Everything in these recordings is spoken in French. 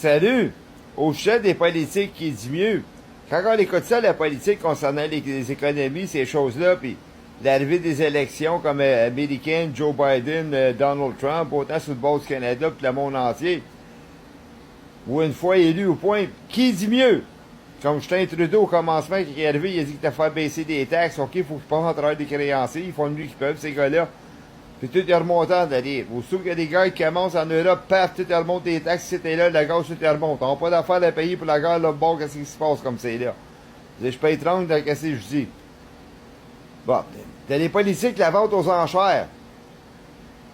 Salut! Au chef des politiques qui dit mieux. Quand on écoute ça, la politique concernant les économies, ces choses-là, puis l'arrivée des élections comme américaines, Joe Biden, Donald Trump, autant sur le bord du Canada puis le monde entier, ou une fois élu au point, qui dit mieux? Comme Justin Trudeau au commencement, qui est arrivé, il a dit qu'il allait faire baisser des taxes. OK, il faut qu'ils passent en travers des créanciers, ils font le mieux qu'ils peuvent, ces gars-là. Puis tout est remontant d'aller. Aussitôt qu'il y a des gars qui commencent en Europe, paf, tout remonte des taxes, c'était là, la gaz, tout remonte. On n'a pas d'affaires à payer pour la guerre, là, bon, qu'est-ce qui se passe comme c'est là? Je paye 30, qu'est-ce que je dis? Bon, t'as les politiques, la vente aux enchères.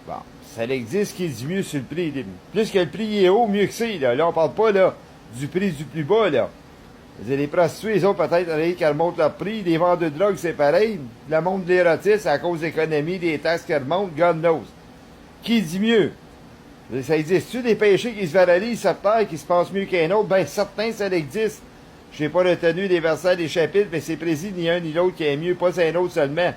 Bon, ça existe qui dit mieux sur le prix. Plus que le prix est haut, mieux que c'est, là. Là, on parle pas, là, du prix du plus bas, là. Les prostituées, ils ont peut-être qu'elles montent leur prix. Les vendeurs de drogue, c'est pareil. Le monde de l'érotisme, c'est à cause d'économie, des taxes qu'elles remontent, God knows. Qui dit mieux? Ça existe-tu des péchés qui se valalisent sur terre, qui se passent mieux qu'un autre? Ben, certains, ça existe. Je n'ai pas retenu des versets des chapitres, mais c'est précis ni un ni l'autre qui est mieux, pas un autre seulement.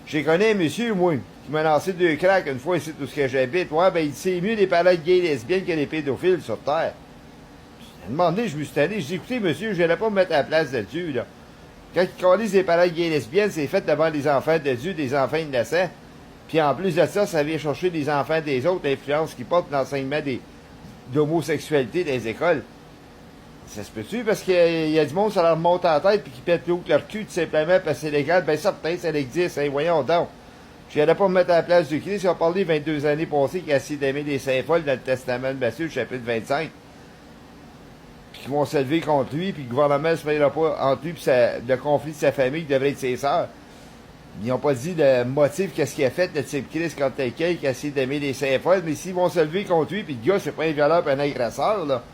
J'ai connu un monsieur, moi, qui m'a lancé 2 cracks une fois ici, tout ce que j'habite. Ouais, ben, c'est mieux les paroles gays et lesbiennes que les pédophiles sur terre. À un moment donné, je me suis allé, j'ai dit, écoutez, monsieur, je n'allais pas me mettre à la place de Dieu, là. Quand il calise des paroles gays et lesbiennes, c'est fait devant les enfants de Dieu, des enfants innocents. Puis en plus de ça, ça vient chercher des enfants des autres, l'influence qui porte l'enseignement d'homosexualité des écoles. Ça se peut-tu? Parce qu'il y a du monde, ça leur monte en tête, puis qui pète plus haut que leur cul, tout simplement, parce que c'est légal. Ben, certain, ça existe, hein, voyons donc. Je n'allais pas me mettre à la place du Christ. Il a parlé 22 années passées qu'il a essayé d'aimer les saints folles dans le Testament de Matthieu, chapitre 25. Puis qui vont se lever contre lui, puis le gouvernement ne se mêlera pas entre lui et le conflit de sa famille qui devrait être ses sœurs. Ils n'ont pas dit le motif, qu'est-ce qu'il a fait, le type Christ, quand quelqu'un qui a essayé d'aimer les saints folles, mais s'ils vont se lever contre lui, puis le gars, c'est pas un violeur et un agresseur, là.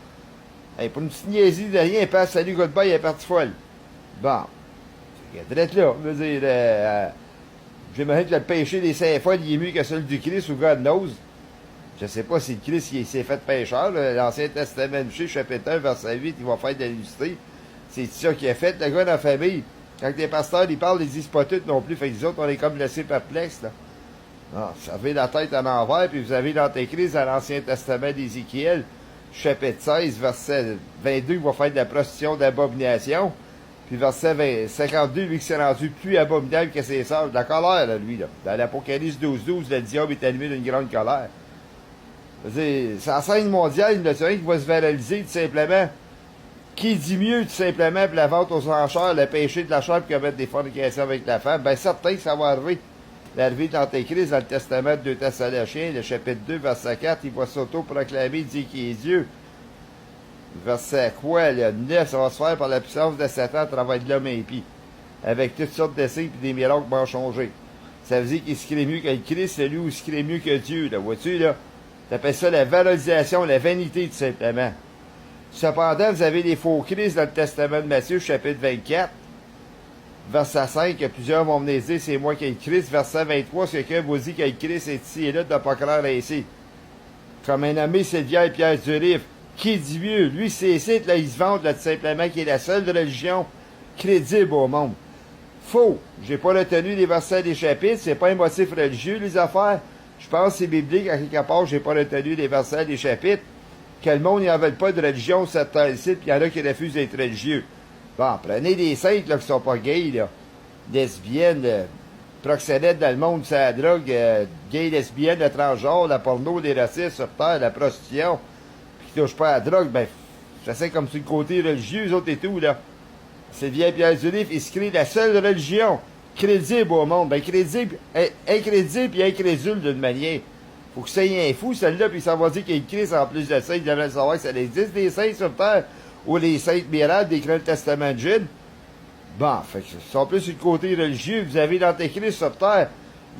Hey, pour une petite niaiserie de rien, il passe, salut, goodbye, il est parti folle. Bon. C'est drette là. Je veux dire, j'aimerais que le péché des saints folles, il est mieux que celui du Christ ou God knows. Je sais pas si le Christ il s'est fait pécheur. L'Ancien Testament, chapitre 1, verset 8, il va faire de l'illustré. C'est ça qu'il a fait, le gars dans la famille. Quand les pasteurs, ils parlent, ils disent pas tout non plus. Fait que les autres, on est comme laissés perplexes, là. Non, vous avez la tête en envers, puis vous avez l'Antéchrist dans l'Ancien Testament d'Ézéchiel, chapitre 16, verset 22, il va faire de la prostitution d'abomination. Puis verset 52, lui qui s'est rendu plus abominable que ses sœurs. De la colère, là, lui, là. Dans l'Apocalypse 12, le diable est allumé d'une grande colère. C'est la scène mondiale, il y en a qui va se valoriser tout simplement. Qui dit mieux tout simplement pour la vente aux enchères, le péché de la chair puis commettre des fornications avec la femme? Ben certain que ça va arriver. L'arrivée de l'Antéchrist dans le Testament de 2 Thessaloniciens, le chapitre 2, verset 4, il va s'auto-proclamer, il dit qu'il est Dieu. Verset quoi, le 9, ça va se faire par la puissance de Satan à travers de l'homme impie. Avec toutes sortes de signes et des miracles qui vont changer. Ça veut dire qu'il se crée mieux que le Christ, c'est lui où il se crée mieux que Dieu, là, vois-tu, là? T'appelles ça la valorisation, la vanité, tout simplement. Cependant, vous avez les faux Christ dans le Testament de Matthieu, chapitre 24, verset 5, que plusieurs vont venir dire, c'est moi qui ai le Christ. Verset 23, si quelqu'un vous dit que le Christ est ici et là, de ne pas croire ainsi. Comme un nommé Sylvia Pierre Durif, qui dit mieux? Lui, c'est ici, là, il se vante, là, tout simplement, qui est la seule religion crédible au monde. Faux. J'ai pas retenu les versets des chapitres, c'est pas un motif religieux, les affaires. Je pense que c'est biblique, à quelque part, j'ai pas retenu les versets des chapitres. Que le monde n'en veut pas de religion, cette terre-ci, puis il y en a qui refusent d'être religieux. Bon, prenez des saintes, là, qui sont pas gays, là. Lesbiennes, proxénètes dans le monde, c'est la drogue, gays, lesbiennes, le transgenre, la porno, les racistes sur terre, la prostitution, puis qui touchent pas à la drogue, ben, ça c'est comme sur le côté religieux, eux autres et tout, là. C'est bien Pierre Durif, il se crée la seule religion crédible au monde. Ben, crédible, incrédible et incrédule d'une manière. Faut que ça y ait un fou, celle-là, puis ça va dire qu'il y a Christ en plus de ça. Il devrait savoir que ça existe des saints sur terre, ou les saintes miracles décrit le Testament de Jude. Bon, fait que sont plus sur le côté religieux. Vous avez l'Antéchrist sur terre.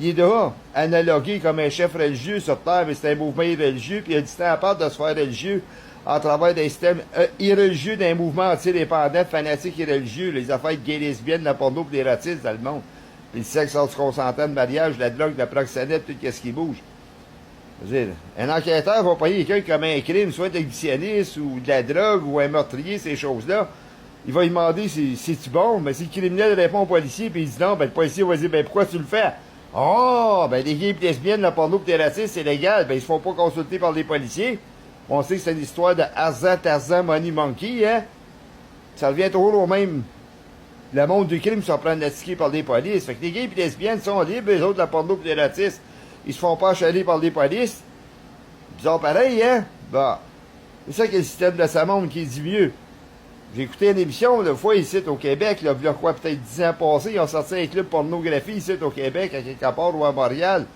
Il est là, analogué comme un chef religieux sur terre, mais c'est un mouvement irreligieux, puis il a du temps à part de se faire religieux en travers d'un système irreligieux d'un mouvement anti-dépendant, fanatique irreligieux, les affaires gays, lesbiennes, la porno, puis les racistes dans le monde. Puis le sexe hors consentant de mariage, la drogue, la proxénète, tout ce qui bouge. Dire, un enquêteur va payer quelqu'un comme un crime, soit exhibitionniste ou de la drogue ou un meurtrier, ces choses-là. Il va lui demander si c'est-tu bon, mais si le criminel répond au policier puis il dit non, ben le policier va dire ben pourquoi tu le fais? Oh, ben les gays et lesbiennes, la porno et les racistes, c'est légal, ben ils se font pas consulter par les policiers. On sait que c'est une histoire de Tarzan, Money Monkey, hein? Ça revient toujours au même. Le monde du crime se prend natiqué par des polices. Fait que les gays et les lesbiennes sont libres, les autres, la porno et les ratistes, ils se font pas achaler par des polices. Bizarre pareil, hein? Bah. C'est ça qui est le système de sa monde qui dit mieux. J'ai écouté une émission, une fois, ici, au Québec, là, il y a quoi, peut-être 10 ans passés, ils ont sorti un club pornographie, ici, au Québec, à quelque part, ou à Montréal.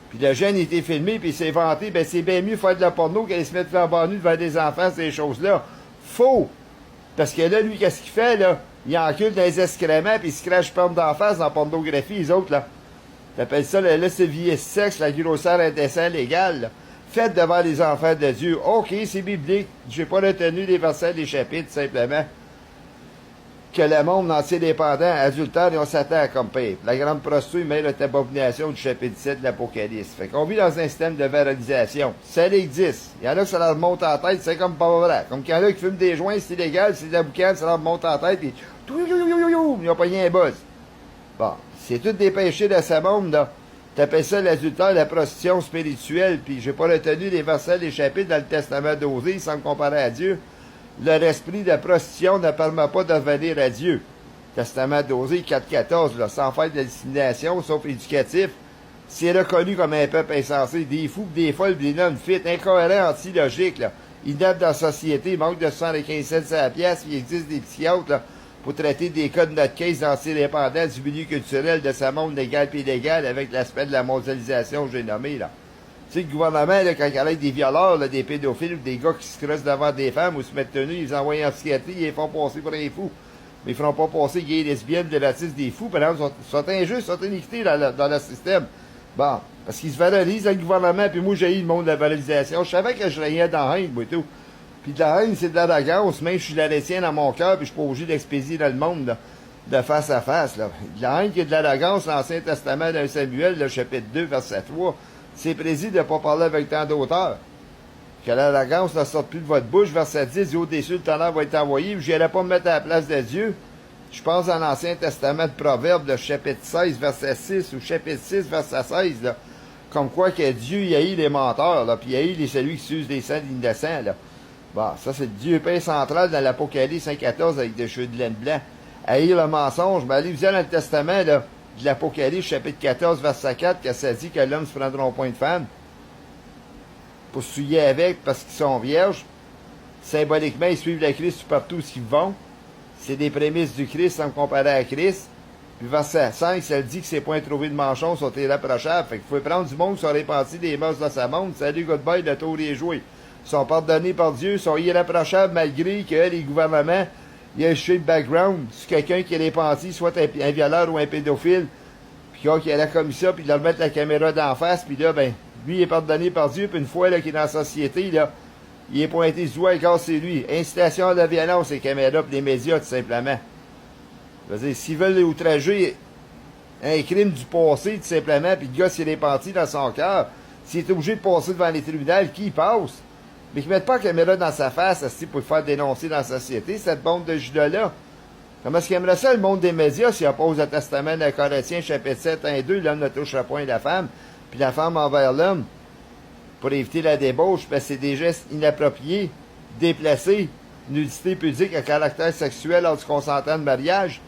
Puis le jeune, il était filmé, puis il s'est vanté, ben c'est bien mieux faire de la porno qu'aller se mettre en bas nu devant des enfants, ces choses-là. Faux! Parce que là, lui, qu'est-ce qu'il fait, là? Il encule dans les excréments, puis il se crache pomme d'en face dans la pornographie, les autres, là. T'appelles ça, là, c'est vieux sexe, la grosseur indécent légale, là. Faites devant les enfants de Dieu. OK, c'est biblique. J'ai pas retenu les versets des chapitres, simplement. Que le monde entier dépendant, adultère, et on s'attend comme paix. La grande prostituée met la abomination du chapitre 7 de l'Apocalypse. Fait qu'on vit dans un système de valorisation. Ça existe. Il y en a que ça leur monte en tête, c'est comme pas vrai. Comme qu'il y en a qui fument des joints, c'est illégal, c'est de la boucane, ça leur monte en tête, puis ils n'ont pas rien un buzz. Bon, c'est tout des péchés de ce monde, là. T'appelles ça l'adultère, la prostitution spirituelle, puis j'ai pas retenu les versets des chapitres dans le testament d'Osée, sans me comparer à Dieu. Leur esprit de prostitution ne permet pas de venir à Dieu. Testament d'Osée 4.14, là, sans faire de discrimination, sauf éducatif, c'est reconnu comme un peuple insensé, des fous, des folles, des non-fit, incohérents, anti-logiques, là. Ils naissent dans la société, ils manquent de 75 cents à la pièce, puis il existe des psychiatres, là, pour traiter des cas de notre case d'anti-dépendance du milieu culturel de sa monde légal et illégal avec l'aspect de la mondialisation que j'ai nommé, là. Tu sais, le gouvernement, là, quand il arrête des violeurs, là, des pédophiles, ou des gars qui se creusent devant des femmes ou se mettent tenus, ils les envoient en psychiatrie, ils les font passer pour des fous. Mais ils feront pas passer gays, lesbiennes, des racistes, des fous, par exemple, sont injustes, sont iniquités dans le système. Bon, parce qu'ils se valorisent, le gouvernement, puis moi, j'ai eu le monde de la valorisation. Je savais que je régnais dans la haine, moi, tout. Puis de la haine, c'est de l'arrogance, même si je suis larétien dans mon cœur, puis je suis pas obligé d'expédier dans le monde, là, de face à face, là. De la haine qui est de l'arrogance, l'Ancien Testament d'un Samuel, le chapitre 2, verset 3, c'est précis de ne pas parler avec tant d'auteurs. Que l'arrogance ne sorte plus de votre bouche, verset 10, du haut des cieux, le tonnerre va être envoyé, puis je n'irai pas me mettre à la place de Dieu. Je pense dans l'Ancien Testament de Proverbes, le chapitre 16, verset 6, ou chapitre 6, verset 16, là. Comme quoi que Dieu, il haït les menteurs, là, puis il haït celui qui s'use des saints innocents, là. Bon, ça, c'est le Dieu Père central dans l'Apocalypse 5.14 avec des cheveux de laine blanc. Haïr le mensonge. Ben, allez, vous allez dans le Testament, là, de l'Apocalypse, chapitre 14, verset 4, que ça dit que l'homme se prendra un point de femme pour se souiller avec parce qu'ils sont vierges. Symboliquement, ils suivent le Christ partout où ils vont. C'est des prémices du Christ sans me comparer à Christ. Puis verset 5, ça dit que ces points trouvés de manchons sont irréprochables. Fait qu'il faut prendre du monde qui sont répandus des mœurs de sa monde. Salut, goodbye, le tour est joué. Ils sont pardonnés par Dieu, sont irréprochables malgré que les gouvernements, il y a un shape background. Si quelqu'un qui est répandu, soit un violeur ou un pédophile, puis qui a commis ça, puis il leur mettre la caméra d'en face, puis là, ben, lui, il est pardonné par Dieu, puis une fois là, qu'il est dans la société, là, il est pointé du doigt et casse c'est lui. Incitation à la violence, les caméras, puis les médias, tout simplement. Je veux dire, s'ils veulent outrager un crime du passé, tout simplement, puis le gars s'est répandu dans son cœur, s'il est obligé de passer devant les tribunaux, qui y passe? Mais qu'ils ne mettent pas la caméra dans sa face pour le faire dénoncer dans la société, cette bande de Judas-là. Comment est-ce qu'il aimerait ça, le monde des médias, s'il oppose le testament de Corinthiens, chapitre 7, 1 2, l'homme ne touchera point la femme, puis la femme envers l'homme, pour éviter la débauche, parce que c'est des gestes inappropriés, déplacés, nudité pudique à caractère sexuel lors du consentement de mariage.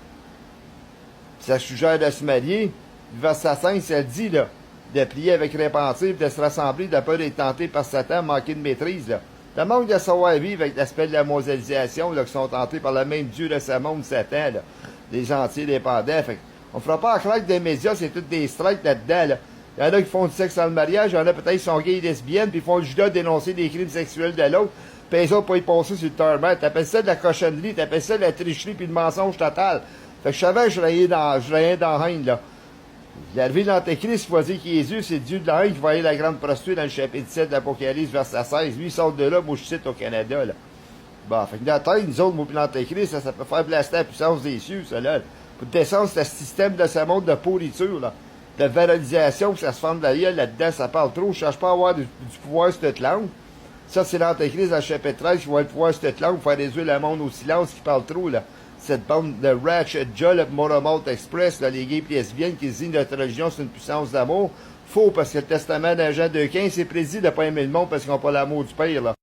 Ça suggère de se marier. Verset 5, ça le dit, là, de prier avec répentir, de se rassembler, de peur d'être tenté par Satan, manquer de maîtrise, là. Le manque de savoir vivre avec l'aspect de la mondialisation, là, qui sont tentés par le même Dieu de ce monde, Satan, là. Les gentils dépendants. Fait on fera pas en claque des médias, c'est toutes des strikes là-dedans, là. Il y en a qui font du sexe dans le mariage, il y en a peut-être qui sont gays et lesbiennes, puis ils font le Judas dénoncer des crimes sexuels de l'autre, puis les autres pas y passer sur le tarmac. T'appelles ça de la cochonnerie, t'appelles ça de la tricherie puis de mensonge total. Fait que je savais que je rayais dans la haine, là. Il est arrivé dans l'Antéchrist, il va dire que Jésus, c'est Dieu de la haine qui va aller la grande prostituée dans le chapitre 7 de l'Apocalypse, verset 16. Lui, il sort de là, moi je cite au Canada, là. Bon, fait que dans la tête, nous autres, moi puis l'Antéchrist, ça peut faire blaster la puissance des cieux, ça, là. Pour descendre, c'est un système de ce monde de pourriture, là. De valorisation, que ça se forme de la gueule, là-dedans, ça parle trop. Je cherche pas à avoir du pouvoir sur cette langue. Ça, c'est l'Antéchrist dans le chapitre 13 qui va avoir le pouvoir sur cette langue pour faire réduire le monde au silence qui parle trop, là. Cette bande de Ratchet Joel Motormalt Express, là, les gays et lesbiennes qui disent que notre religion c'est une puissance d'amour. Faux, parce que le testament d'un Jean 2,15, c'est prédit de ne pas aimer le monde parce qu'ils n'ont pas l'amour du Père, là.